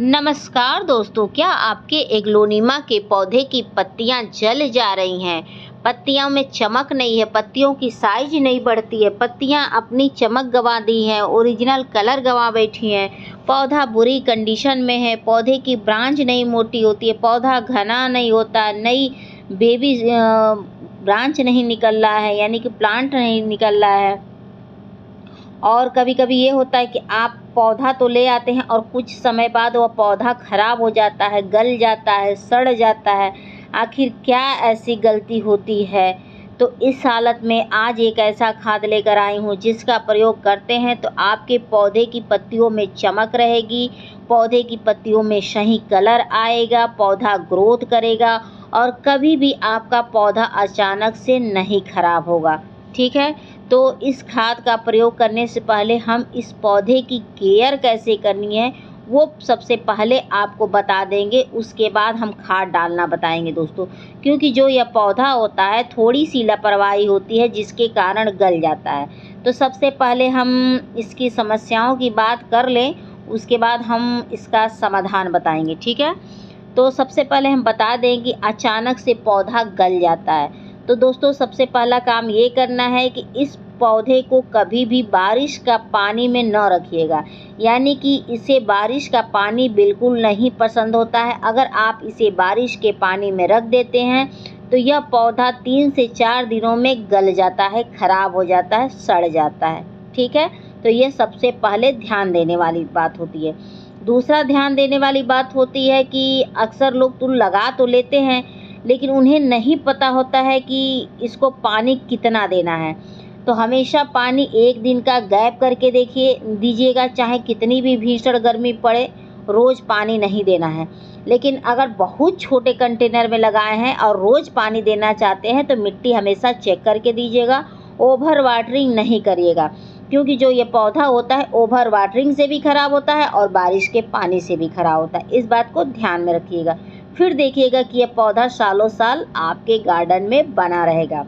नमस्कार दोस्तों, क्या आपके एग्लोनिमा के पौधे की पत्तियां जल जा रही हैं? पत्तियों में चमक नहीं है, पत्तियों की साइज नहीं बढ़ती है, पत्तियां अपनी चमक गंवा दी हैं, ओरिजिनल कलर गंवा बैठी हैं, पौधा बुरी कंडीशन में है, पौधे की ब्रांच नहीं मोटी होती है, पौधा घना नहीं होता, नई बेबी ब्रांच नहीं निकल रहा है, यानी कि प्लांट नहीं निकल रहा है। और कभी-कभी ये होता है कि आप पौधा तो ले आते हैं और कुछ समय बाद वह पौधा खराब हो जाता है, गल जाता है, सड़ जाता है। आखिर क्या ऐसी गलती होती है? तो इस हालत में आज एक ऐसा खाद लेकर आई हूँ जिसका प्रयोग करते हैं तो आपके पौधे की पत्तियों में चमक रहेगी, पौधे की पत्तियों में सही कलर आएगा, पौधा ग्रोथ करेगा और कभी भी आपका पौधा अचानक से नहीं खराब होगा। ठीक है? तो इस खाद का प्रयोग करने से पहले हम इस पौधे की केयर कैसे करनी है, वो सबसे पहले आपको बता देंगे, उसके बाद हम खाद डालना बताएँगे दोस्तों। क्योंकि जो यह पौधा होता है, थोड़ी-सी लापरवाही होती है जिसके कारण गल जाता है। तो सबसे पहले हम इसकी समस्याओं की बात कर लें, उसके बाद हम इसका समाधान बताएँगे, ठीक है? तो सबसे पहले हम बता दें कि अचानक से पौधा गल जाता है। तो दोस्तों सबसे पहला काम ये करना है कि इस पौधे को कभी भी बारिश का पानी में न रखिएगा, यानी कि इसे बारिश का पानी बिल्कुल नहीं पसंद होता है। अगर आप इसे बारिश के पानी में रख देते हैं तो यह पौधा 3 से 4 दिनों में गल जाता है, खराब हो जाता है, सड़ जाता है। ठीक है? तो ये सबसे पहले ध्यान देने वाली बात होती है। दूसरा ध्यान देने वाली बात होती है कि अक्सर लोग तो लगा तो लेते हैं, लेकिन उन्हें नहीं पता होता है कि इसको पानी कितना देना है। तो हमेशा पानी 1 दिन का गैप करके दीजिएगा, चाहे कितनी भी भीषण गर्मी पड़े, रोज़ पानी नहीं देना है। लेकिन अगर बहुत छोटे कंटेनर में लगाए हैं और रोज़ पानी देना चाहते हैं तो मिट्टी हमेशा चेक करके दीजिएगा, ओवर वाटरिंग नहीं करिएगा। क्योंकि जो ये पौधा होता है ओवर वाटरिंग से भी खराब होता है और बारिश के पानी से भी खराब होता है। इस बात को ध्यान में रखिएगा। फिर देखिएगा कि ये पौधा सालों साल आपके गार्डन में बना रहेगा।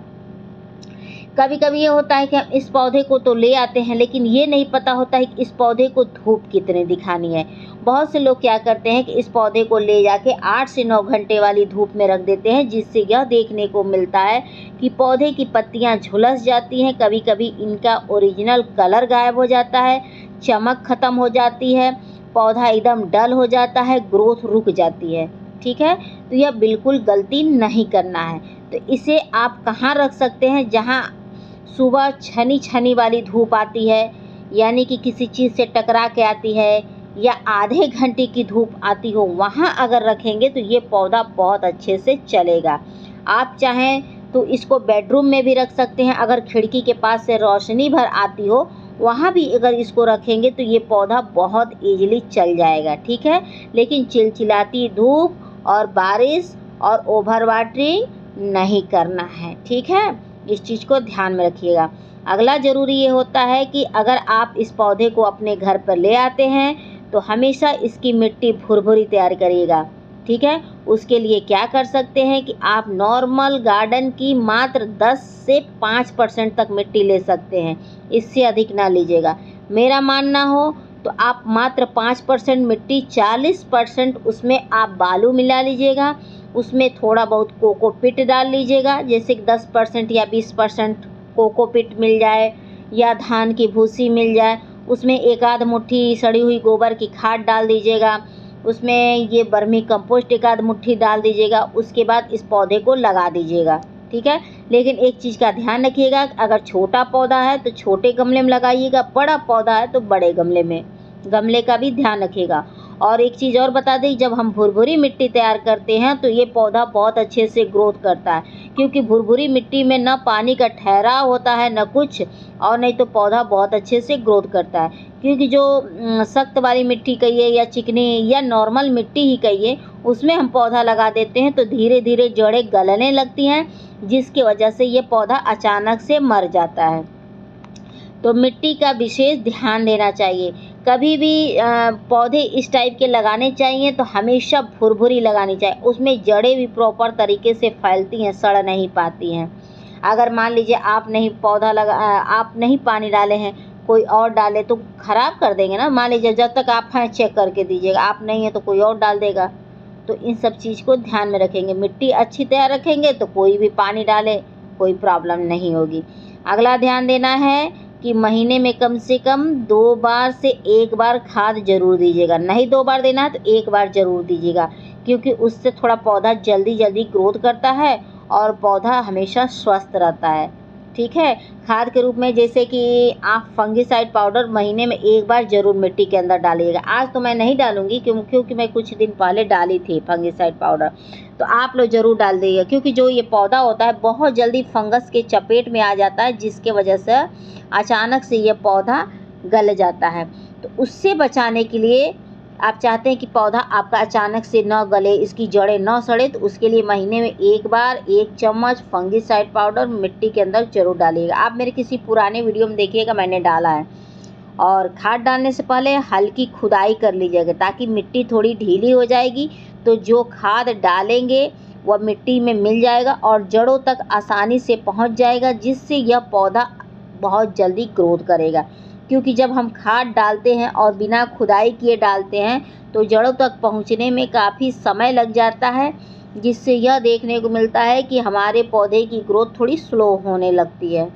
कभी-कभी ये होता है कि हम इस पौधे को तो ले आते हैं, लेकिन ये नहीं पता होता है कि इस पौधे को धूप कितनी दिखानी है। बहुत से लोग क्या करते हैं कि इस पौधे को ले जाके 8 से 9 घंटे वाली धूप में रख देते हैं, जिससे यह देखने को मिलता है कि पौधे की पत्तियां झुलस जाती हैं, कभी-कभी इनका ओरिजिनल कलर गायब हो जाता है, चमक खत्म हो जाती है, पौधा एकदम डल हो जाता है, ग्रोथ रुक जाती है। ठीक है? तो यह बिल्कुल गलती नहीं करना है। तो इसे आप कहाँ रख सकते हैं? जहाँ सुबह छनी-छनी वाली धूप आती है, यानी कि किसी चीज़ से टकरा के आती है या आधे घंटे की धूप आती हो, वहाँ अगर रखेंगे तो ये पौधा बहुत अच्छे से चलेगा। आप चाहें तो इसको बेडरूम में भी रख सकते हैं, अगर खिड़की के पास से रोशनी भर आती हो, वहाँ भी अगर इसको रखेंगे तो ये पौधा बहुत ईज़िली चल जाएगा, ठीक है? लेकिन चिलचिलाती धूप और बारिश और ओवर वाटरिंग नहीं करना है, ठीक है? इस चीज़ को ध्यान में रखिएगा। अगला ज़रूरी ये होता है कि अगर आप इस पौधे को अपने घर पर ले आते हैं तो हमेशा इसकी मिट्टी भुरभुरी तैयार करिएगा, ठीक है? उसके लिए क्या कर सकते हैं कि आप नॉर्मल गार्डन की मात्र 10 से 5% तक मिट्टी ले सकते हैं, इससे अधिक ना लीजिएगा। मेरा मानना हो तो आप मात्र 5% मिट्टी, 40% उसमें आप बालू मिला लीजिएगा, उसमें थोड़ा बहुत कोकोपीट डाल लीजिएगा, जैसे कि 10% या 20% कोकोपीट मिल जाए या धान की भूसी मिल जाए, उसमें एक आध मुट्ठी सड़ी हुई गोबर की खाद डाल दीजिएगा, उसमें ये वर्मी कंपोस्ट एक आध मुट्ठी डाल दीजिएगा, उसके बाद इस पौधे को लगा दीजिएगा, ठीक है? लेकिन एक चीज़ का ध्यान रखिएगा, अगर छोटा पौधा है तो छोटे गमले में लगाइएगा, बड़ा पौधा है तो बड़े गमले में, गमले का भी ध्यान रखिएगा। और एक चीज़ और बता दें, जब हम भुरभुरी मिट्टी तैयार करते हैं तो ये पौधा बहुत अच्छे से ग्रोथ करता है, क्योंकि भुरभुरी मिट्टी में न पानी का ठहराव होता है न कुछ, और नहीं तो पौधा बहुत अच्छे से ग्रोथ करता है। क्योंकि जो सख्त वाली मिट्टी कहिए या चिकनी या नॉर्मल मिट्टी ही कहिए, उसमें हम पौधा लगा देते हैं तो धीरे धीरे जड़ें गलने लगती हैं, जिसकी वजह से ये पौधा अचानक से मर जाता है। तो मिट्टी का विशेष ध्यान देना चाहिए। कभी भी पौधे इस टाइप के लगाने चाहिए तो हमेशा भुरभुरी लगानी चाहिए, उसमें जड़ें भी प्रॉपर तरीके से फैलती हैं, सड़ नहीं पाती हैं। अगर मान लीजिए आप नहीं पानी डाले हैं, कोई और डाले तो ख़राब कर देंगे ना। मान लीजिए जब तक आप हैं चेक करके दीजिएगा, आप नहीं हैं तो कोई और डाल देगा। तो इन सब चीज़ को ध्यान में रखेंगे। मिट्टी अच्छी तैयार रखेंगे तो कोई भी पानी डाले कोई प्रॉब्लम नहीं होगी। अगला ध्यान देना है कि महीने में कम से कम 2 बार से 1 बार खाद ज़रूर दीजिएगा। नहीं 2 बार देना है तो 1 बार ज़रूर दीजिएगा, क्योंकि उससे थोड़ा पौधा जल्दी जल्दी ग्रोथ करता है और पौधा हमेशा स्वस्थ रहता है। ठीक है। खाद के रूप में जैसे कि आप फंगिसाइड पाउडर महीने में 1 बार ज़रूर मिट्टी के अंदर डालिएगा। आज तो मैं नहीं डालूँगी क्योंकि मैं कुछ दिन पहले डाली थी फंगिसाइड पाउडर, तो आप लोग ज़रूर डाल दीजिएगा, क्योंकि जो ये पौधा होता है बहुत जल्दी फंगस के चपेट में आ जाता है, जिसके वजह से अचानक से ये पौधा गल जाता है। तो उससे बचाने के लिए आप चाहते हैं कि पौधा आपका अचानक से न गले, इसकी जड़ें न सड़े, तो उसके लिए महीने में 1 बार 1 चम्मच फंगिसाइड पाउडर मिट्टी के अंदर ज़रूर डालिएगा। आप मेरे किसी पुराने वीडियो में देखिएगा, मैंने डाला है। और खाद डालने से पहले हल्की खुदाई कर लीजिएगा, ताकि मिट्टी थोड़ी ढीली हो जाएगी, तो जो खाद डालेंगे वह मिट्टी में मिल जाएगा और जड़ों तक आसानी से पहुंच जाएगा, जिससे यह पौधा बहुत जल्दी ग्रोथ करेगा। क्योंकि जब हम खाद डालते हैं और बिना खुदाई किए डालते हैं तो जड़ों तक पहुंचने में काफ़ी समय लग जाता है, जिससे यह देखने को मिलता है कि हमारे पौधे की ग्रोथ थोड़ी स्लो होने लगती है।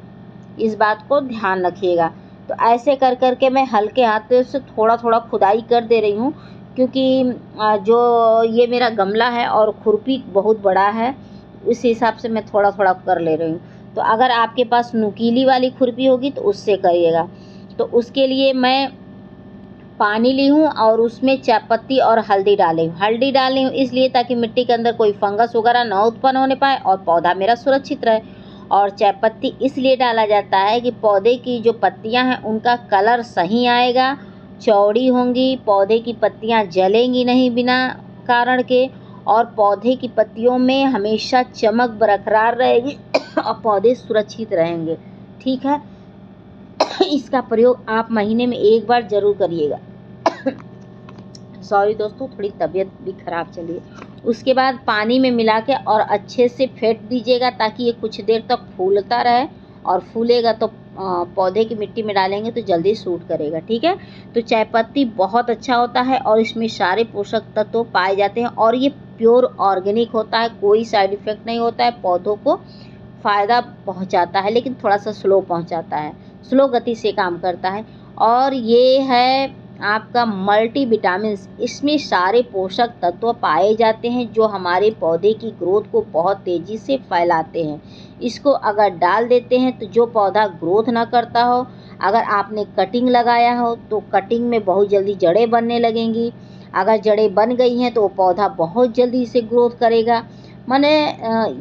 इस बात को ध्यान रखिएगा। तो ऐसे कर कर के मैं हल्के हाथों से थोड़ा थोड़ा खुदाई कर दे रही हूँ, क्योंकि जो ये मेरा गमला है और खुरपी बहुत बड़ा है, उस हिसाब से मैं थोड़ा थोड़ा कर ले रही हूँ। तो अगर आपके पास नुकीली वाली खुरपी होगी तो उससे करिएगा। तो उसके लिए मैं पानी ली हूँ और उसमें चाय पत्ती और हल्दी डाली हूँ। हल्दी डाली हूँ इसलिए ताकि मिट्टी के अंदर कोई फंगस वगैरह ना उत्पन्न होने पाए और पौधा मेरा सुरक्षित रहे। और चाय पत्ती इसलिए डाला जाता है कि पौधे की जो पत्तियाँ हैं उनका कलर सही आएगा, चौड़ी होंगी, पौधे की पत्तियाँ जलेंगी नहीं बिना कारण के, और पौधे की पत्तियों में हमेशा चमक बरकरार रहेगी और पौधे सुरक्षित रहेंगे। ठीक है। इसका प्रयोग आप महीने में 1 बार ज़रूर करिएगा। सॉरी दोस्तों, थोड़ी तबीयत भी ख़राब चली है। उसके बाद पानी में मिला के और अच्छे से फेंट दीजिएगा, ताकि ये कुछ देर तक फूलता रहे, और फूलेगा तो पौधे की मिट्टी में डालेंगे तो जल्दी सूट करेगा। ठीक है। तो चाय पत्ती बहुत अच्छा होता है और इसमें सारे पोषक तत्व पाए जाते हैं, और ये प्योर ऑर्गेनिक होता है, कोई साइड इफ़ेक्ट नहीं होता है, पौधों को फ़ायदा पहुंचाता है, लेकिन थोड़ा सा स्लो पहुंचाता है, स्लो गति से काम करता है। और ये है आपका मल्टी विटामिन्स, इसमें सारे पोषक तत्व पाए जाते हैं जो हमारे पौधे की ग्रोथ को बहुत तेज़ी से फैलाते हैं। इसको अगर डाल देते हैं तो जो पौधा ग्रोथ ना करता हो, अगर आपने कटिंग लगाया हो तो कटिंग में बहुत जल्दी जड़ें बनने लगेंगी। अगर जड़ें बन गई हैं तो वो पौधा बहुत जल्दी से ग्रोथ करेगा। माने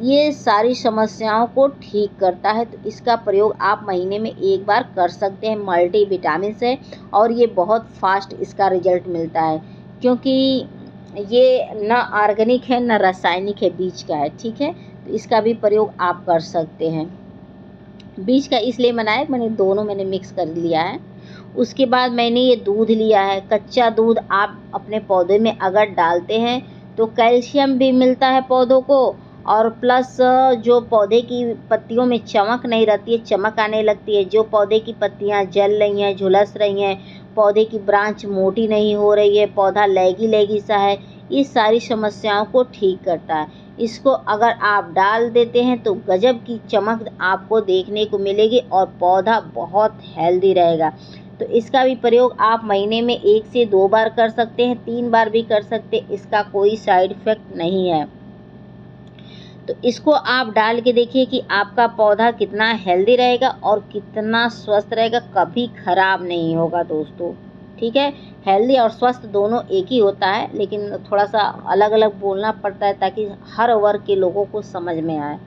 ये सारी समस्याओं को ठीक करता है। तो इसका प्रयोग आप महीने में 1 बार कर सकते हैं। मल्टी विटामिन है और ये बहुत फास्ट इसका रिजल्ट मिलता है, क्योंकि ये न ऑर्गेनिक है न रासायनिक है, बीज का है। ठीक है। तो इसका भी प्रयोग आप कर सकते हैं। बीज का इसलिए बनाया, मैंने मिक्स कर लिया है। उसके बाद मैंने ये दूध लिया है, कच्चा दूध आप अपने पौधे में अगर डालते हैं तो कैल्शियम भी मिलता है पौधों को, और प्लस जो पौधे की पत्तियों में चमक नहीं रहती है, चमक आने लगती है। जो पौधे की पत्तियां जल रही हैं, झुलस रही हैं, पौधे की ब्रांच मोटी नहीं हो रही है, पौधा लैगी लैगी सा है, इस सारी समस्याओं को ठीक करता है। इसको अगर आप डाल देते हैं तो गजब की चमक आपको देखने को मिलेगी और पौधा बहुत हेल्दी रहेगा। तो इसका भी प्रयोग आप महीने में 1 से 2 बार कर सकते हैं, 3 बार भी कर सकते हैं, इसका कोई साइड इफ़ेक्ट नहीं है। तो इसको आप डाल के देखिए कि आपका पौधा कितना हेल्दी रहेगा और कितना स्वस्थ रहेगा, कभी ख़राब नहीं होगा दोस्तों। ठीक है। हेल्दी और स्वस्थ दोनों एक ही होता है, लेकिन थोड़ा सा अलग अलग बोलना पड़ता है ताकि हर वर्ग के लोगों को समझ में आए।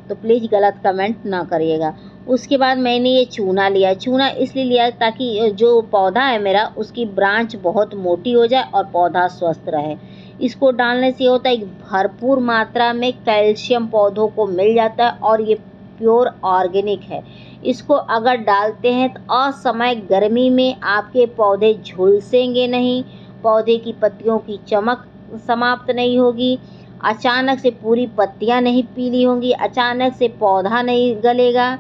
तो प्लीज़ गलत कमेंट ना करिएगा। उसके बाद मैंने ये चूना लिया है। चूना इसलिए लिया है ताकि जो पौधा है मेरा, उसकी ब्रांच बहुत मोटी हो जाए और पौधा स्वस्थ रहे। इसको डालने से होता है कि भरपूर मात्रा में कैल्शियम पौधों को मिल जाता है और ये प्योर ऑर्गेनिक है। इसको अगर डालते हैं तो असमय गर्मी में आपके पौधे झुलसेंगे नहीं, पौधे की पत्तियों की चमक समाप्त नहीं होगी, अचानक से पूरी पत्तियां नहीं पीली होंगी, अचानक से पौधा नहीं गलेगा,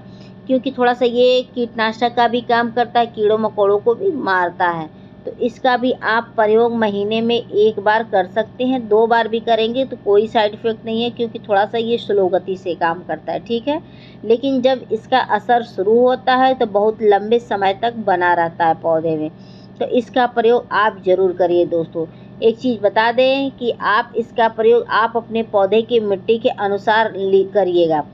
क्योंकि थोड़ा सा ये कीटनाशक का भी काम करता है, कीड़ों मकोड़ों को भी मारता है। तो इसका भी आप प्रयोग महीने में 1 बार कर सकते हैं, 2 बार भी करेंगे तो कोई साइड इफ़ेक्ट नहीं है, क्योंकि थोड़ा सा ये स्लो गति से काम करता है, ठीक है। लेकिन जब इसका असर शुरू होता है तो बहुत लंबे समय तक बना रहता है पौधे में। तो इसका प्रयोग आप ज़रूर करिए दोस्तों। एक चीज़ बता दें कि आप इसका प्रयोग आप अपने पौधे की मिट्टी के अनुसार करिएगा।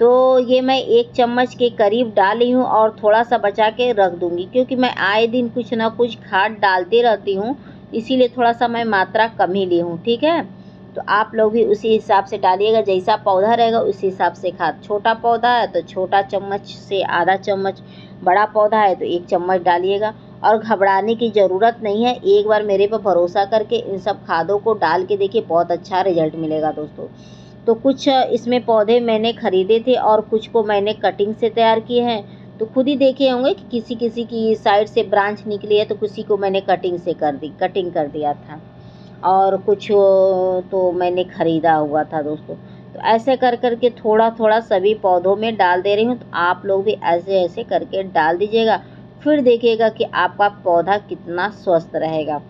तो ये मैं 1 चम्मच के करीब डाली हूँ और थोड़ा-सा बचा के रख दूँगी, क्योंकि मैं आए दिन कुछ ना कुछ खाद डालती रहती हूँ, इसीलिए थोड़ा-सा मैं मात्रा कम ही ली हूँ, ठीक है? तो आप लोग भी उसी हिसाब से डालिएगा, जैसा पौधा रहेगा उसी हिसाब से खाद। छोटा पौधा है तो छोटा चम्मच से आधा चम्मच, बड़ा पौधा है तो 1 चम्मच डालिएगा। और घबराने की ज़रूरत नहीं है, एक बार मेरे पे भरोसा करके इन सब खादों को डाल के देखिए, बहुत अच्छा रिज़ल्ट मिलेगा दोस्तों। तो कुछ इसमें पौधे मैंने ख़रीदे थे और कुछ को मैंने कटिंग से तैयार किए हैं। तो खुद ही देखे होंगे कि किसी-किसी की साइड से ब्रांच निकली है, तो किसी को मैंने कटिंग कर दिया था। और कुछ तो मैंने ख़रीदा हुआ था दोस्तों। तो ऐसे कर के थोड़ा-थोड़ा सभी पौधों में डाल दे रही हूँ, तो आप लोग भी ऐसे-ऐसे करके डाल दीजिएगा। फिर देखिएगा कि आपका पौधा कितना स्वस्थ रहेगा।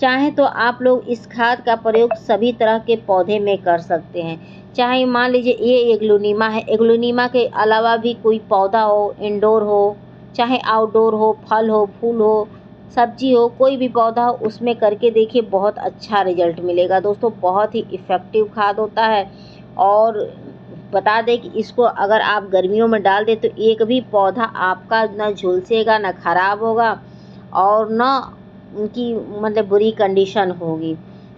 चाहे तो आप लोग इस खाद का प्रयोग सभी तरह के पौधे में कर सकते हैं। चाहे मान लीजिए ये एग्लोनिमा है, एग्लोनिमा के अलावा भी कोई पौधा हो, इंडोर हो, चाहे आउटडोर हो, फल हो, फूल हो, सब्जी हो, कोई भी पौधा हो, उसमें करके देखिए, बहुत अच्छा रिजल्ट मिलेगा दोस्तों। बहुत ही इफ़ेक्टिव खाद होता है। और बता दें कि इसको अगर आप गर्मियों में डाल दें तो एक भी पौधा आपका ना झुलसेगा, ना ख़राब होगा और ना उनकी मतलब बुरी कंडीशन होगी।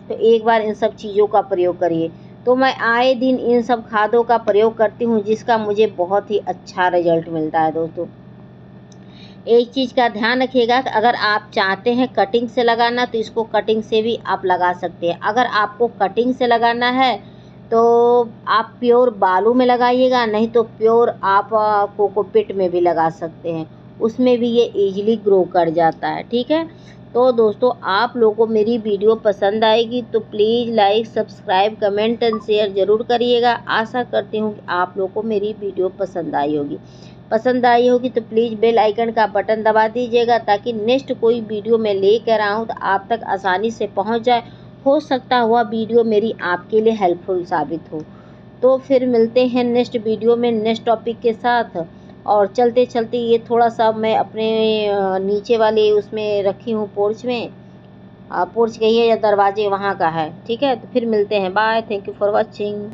तो एक बार इन सब चीज़ों का प्रयोग करिए। तो मैं आए दिन इन सब खादों का प्रयोग करती हूँ, जिसका मुझे बहुत ही अच्छा रिजल्ट मिलता है दोस्तों। एक चीज़ का ध्यान रखिएगा कि अगर आप चाहते हैं कटिंग से लगाना तो इसको कटिंग से भी आप लगा सकते हैं। अगर आपको कटिंग से लगाना है तो आप प्योर बालू में लगाइएगा, नहीं तो प्योर आप कोकोपीट में भी लगा सकते हैं। उसमें भी ये ईज़िली ग्रो कर जाता है, ठीक है? तो दोस्तों, आप लोगों को मेरी वीडियो पसंद आएगी तो please like, subscribe, comment and share ज़रूर करिएगा। आशा करती हूँ कि आप लोगों को मेरी वीडियो पसंद आई होगी तो प्लीज़ बेल आइकन का बटन दबा दीजिएगा, ताकि नेक्स्ट कोई वीडियो मैं लेकर आऊँ तो आप तक आसानी से पहुँच जाए। हो सकता हुआ वीडियो मेरी आपके लिए हेल्पफुल साबित हो। तो फिर मिलते हैं नेक्स्ट वीडियो में नेक्स्ट टॉपिक के साथ। और चलते-चलते ये थोड़ा-सा मैं अपने नीचे वाले उसमें रखी हूँ, पोर्च में। पोर्च कहिए या दरवाजे, वहाँ का है, ठीक है? तो फिर मिलते हैं। Bye, thank you for watching.